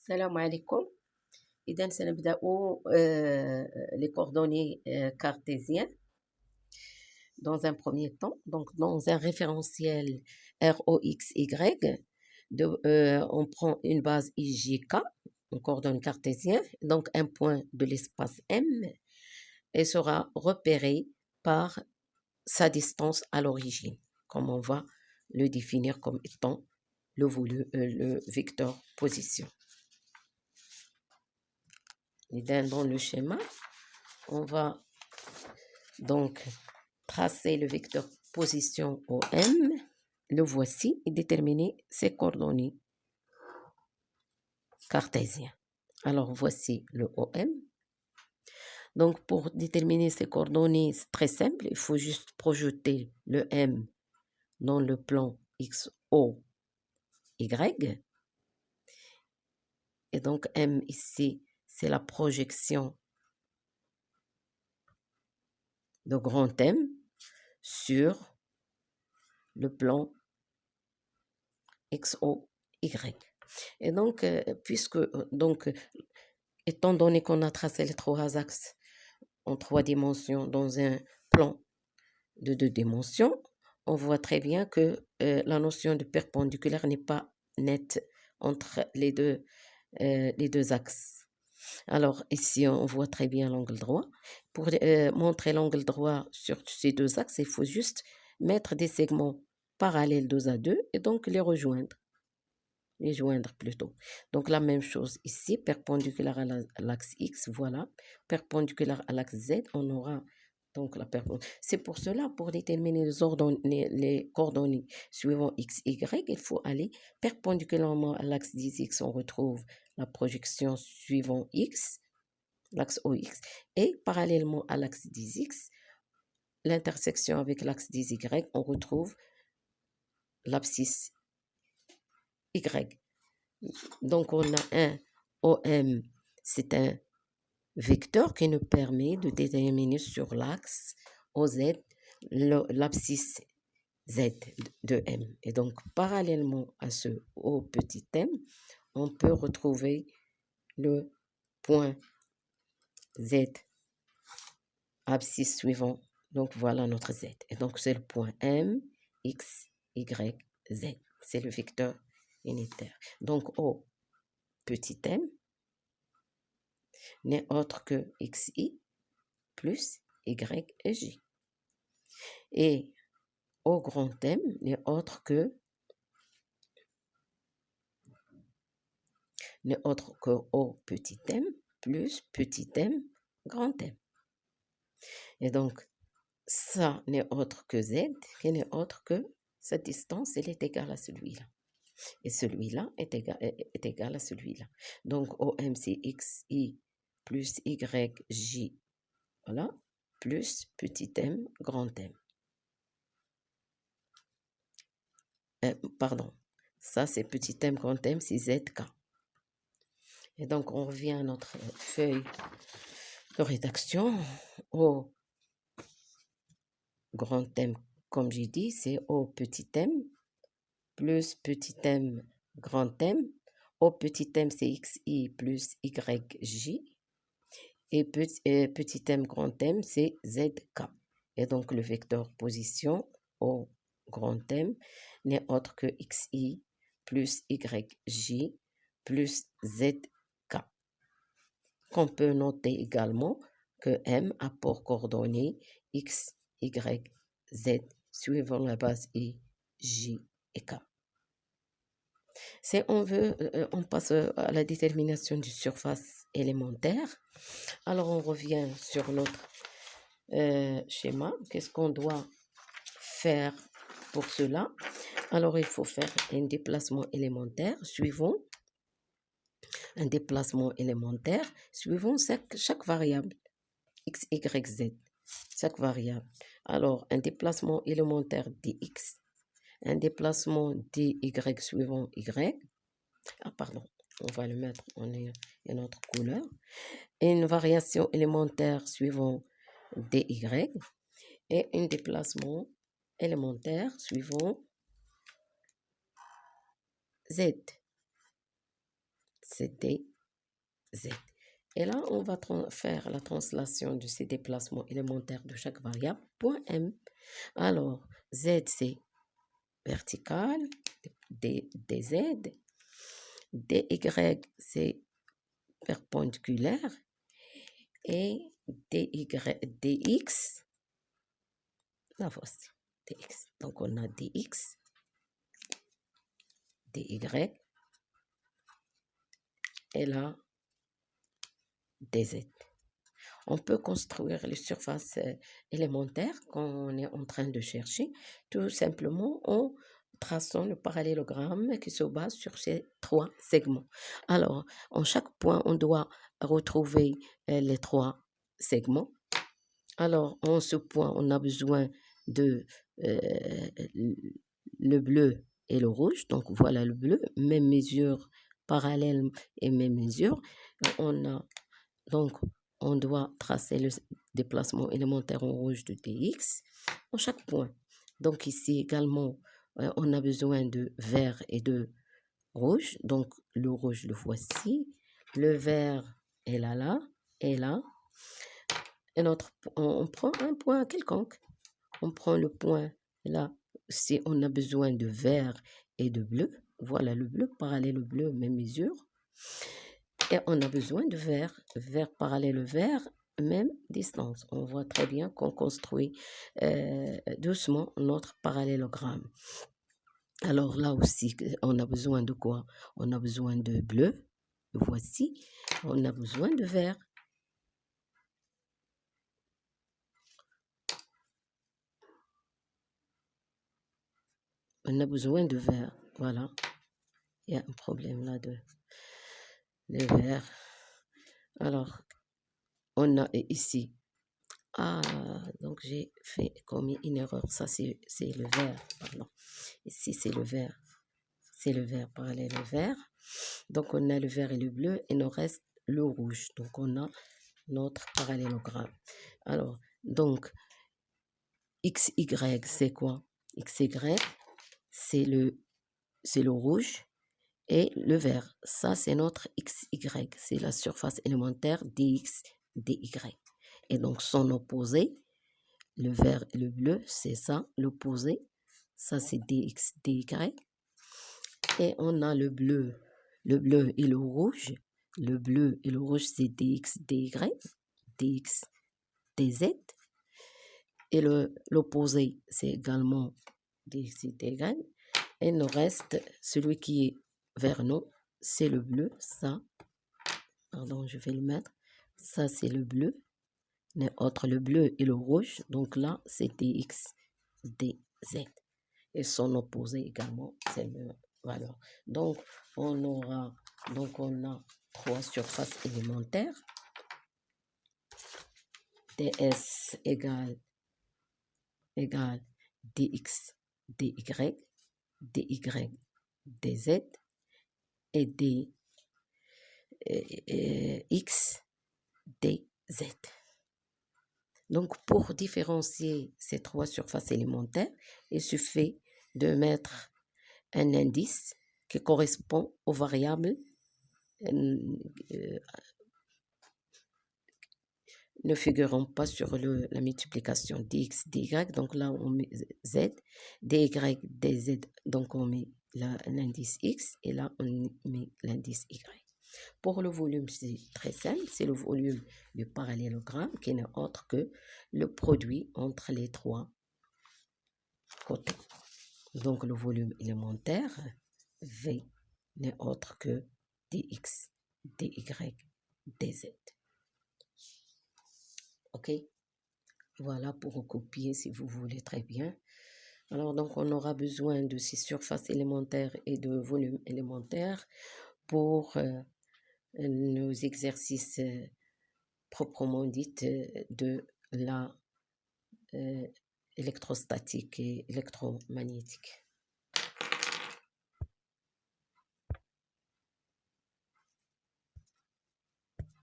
السلام عليكم. إذا سنبدأ les coordonnées cartésiennes dans un premier temps. Donc, dans un référentiel ROXY, on prend une base IJK, une coordonnée cartésienne, donc un point de l'espace M, et sera repéré par sa distance à l'origine, comme on va le définir comme étant le vecteur position. Et dans le schéma, on va donc tracer le vecteur position OM, le voici, et déterminer ses coordonnées cartésiennes. Alors voici le OM. Donc pour déterminer ses coordonnées, c'est très simple, il faut juste projeter le M dans le plan XOY. Et donc M ici, c'est la projection de grand M sur le plan XOY. Et donc, étant donné qu'on a tracé les trois axes en 3 dimensions dans un plan de 2 dimensions, on voit très bien que la notion de perpendiculaire n'est pas nette entre les deux axes. Alors ici, on voit très bien l'angle droit. Pour montrer l'angle droit sur ces 2 axes, il faut juste mettre des segments parallèles 2 à 2 et donc les joindre plutôt. Donc la même chose ici, perpendiculaire à l'axe X, voilà, perpendiculaire à l'axe Z, on aura donc la perpendiculaire. C'est pour cela, pour déterminer les coordonnées suivant X, Y, il faut aller perpendiculairement à l'axe 10X, on retrouve la projection suivant X, l'axe OX, et parallèlement à l'axe 10X, l'intersection avec l'axe 10Y, on retrouve l'abscisse Y. Donc, on a un OM, c'est un vecteur qui nous permet de déterminer sur l'axe OZ l'abscisse Z de M. Et donc, parallèlement à ce O petit m, on peut retrouver le point Z, abscisse suivant. Donc, voilà notre Z. Et donc, c'est le point M, X, Y, Z. C'est le vecteur unitaire. Donc, O petit m n'est autre que XI plus Y et J. Et O grand M n'est autre que O petit m plus petit m grand M. Et donc, ça n'est autre que Z, qui n'est autre que cette distance, elle est égale à celui-là. Et celui-là est égal à celui-là. Donc, OM, c'est XI plus YJ, voilà, plus petit m, grand M. Pardon, ça c'est petit m, grand M, c'est ZK. Et donc, on revient à notre feuille de rédaction. O grand M, comme j'ai dit, c'est O petit m plus petit m grand M. O petit m, c'est XI plus YJ. Et petit m grand M, c'est ZK. Et donc, le vecteur position O grand M n'est autre que XI plus YJ plus ZK. Qu'on peut noter également que M a pour coordonnées X, Y, Z suivant la base I, J et K. Si on veut, on passe à la détermination du surface élémentaire. Alors, on revient sur notre schéma. Qu'est-ce qu'on doit faire pour cela? Alors, il faut faire un déplacement élémentaire suivant chaque variable x, y, z, chaque variable. Alors, un déplacement élémentaire dx, un déplacement dy suivant y, on va le mettre en une autre couleur, et une variation élémentaire suivant dy, et un déplacement élémentaire suivant z. c'est dz. Et là, on va faire la translation de ces déplacements élémentaires de chaque variable, point M. Alors, Z, c'est vertical, dz, dy, c'est perpendiculaire, et dx, la voici, dx. Donc, on a dx, dy, et là, dz. On peut construire les surfaces élémentaires qu'on est en train de chercher, tout simplement en traçant le parallélogramme qui se base sur ces 3 segments. Alors, en chaque point, on doit retrouver les 3 segments. Alors, en ce point, on a besoin de le bleu et le rouge. Donc, voilà le bleu, même mesure, parallèle et même mesure. On doit tracer le déplacement élémentaire en rouge de dx en chaque point. Donc, ici également, on a besoin de vert et de rouge. Donc, le rouge, le voici. Le vert est là, et là. Et on prend un point quelconque. On prend le point là. Si on a besoin de vert et de bleu, voilà le bleu, parallèle au bleu, même mesure. Et on a besoin de vert parallèle au vert, même distance. On voit très bien qu'on construit doucement notre parallélogramme. Alors là aussi, on a besoin de quoi? On a besoin de bleu, voici. On a besoin de vert. On a besoin de vert, voilà. Il y a un problème là de vert. Alors, on a ici. Donc j'ai commis une erreur. Ça, c'est le vert, pardon. Ici, c'est le vert. C'est le vert parallèle au vert. Donc, on a le vert et le bleu. Et il nous reste le rouge. Donc, on a notre parallélogramme. Alors, donc, XY, c'est quoi? XY, c'est le rouge et le vert. Ça, c'est notre XY. C'est la surface élémentaire dx, dy. Et donc, son opposé, le vert et le bleu, c'est ça, l'opposé. Ça, c'est dx, dy. Et on a le bleu et le rouge. Le bleu et le rouge, c'est dx, dy, dx, dz. Et l'opposé, c'est également dx, dy. Et il nous reste celui qui est vers nous, c'est le bleu, ça. Pardon, je vais le mettre. Ça, c'est le bleu. Entre le bleu et le rouge, donc là, c'est dx, dz. Et son opposé également, c'est le même valeur. Donc, on a 3 surfaces élémentaires. ds égale dx, dy, dy, dz et dx, dz. Donc, pour différencier ces 3 surfaces élémentaires, il suffit de mettre un indice qui correspond aux variables ne figurant pas sur la multiplication dx, dy. Donc là, on met z, dy, dz. Donc, on met l'indice x et là, on met l'indice y. Pour le volume, c'est très simple. C'est le volume du parallélogramme qui n'est autre que le produit entre les 3 côtés. Donc, le volume élémentaire, V, n'est autre que dx, dy, dz. OK? Voilà pour recopier si vous voulez très bien. Alors, donc, on aura besoin de ces surfaces élémentaires et de volumes élémentaires pour nos exercices proprement dits de la électrostatique et électromagnétique.